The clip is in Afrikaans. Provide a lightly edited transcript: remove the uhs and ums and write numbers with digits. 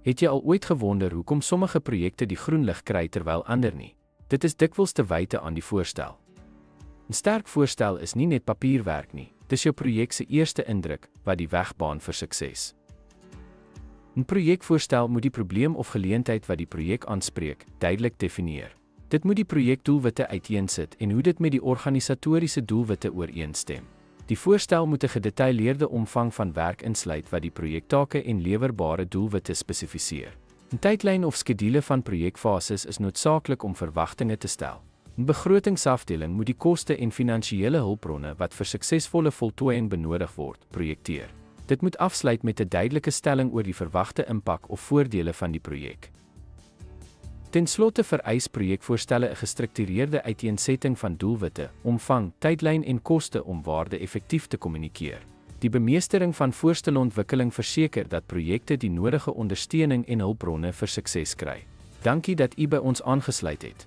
Het jy al ooit gewonder hoekom sommige projekte die groen lig kry terwyl ander nie? Dit is dikwels te wyte aan die voorstel. 'n Sterk voorstel is nie net papierwerk nie, dis jou projek se eerste indruk wat die weg baan vir sukses. 'n Projekvoorstel moet die probleem of geleentheid wat die projek aanspreek, duidelik definieer. Dit moet die projekdoelwitte uiteensit en hoe dit met die organisatoriese doelwitte ooreenstem. Die voorstel moet 'n gedetailleerde omvang van werk insluit wat die projektake en lewerbare doelwitte spesifiseer. 'n Tydlyn of skedule van projekfases is noodsaaklik om verwagtinge te stel. 'n Begrotingsafdeling moet die koste en finansiële hulpbronne wat vir suksesvolle voltooiing benodig word, projekteer. Dit moet afsluit met 'n duidelike stelling oor die verwagte impak of voordele van die projek. Ten slotte vereis projekvoorstelle 'n gestruktureerde uiteensetting van doelwitte, omvang, tydlyn en koste om waarde effektief te kommunikeer. Die bemeestering van voorstelontwikkeling verseker dat projekte die nodige ondersteuning en hulpbronne vir sukses kry. Dankie dat u by ons aangesluit het.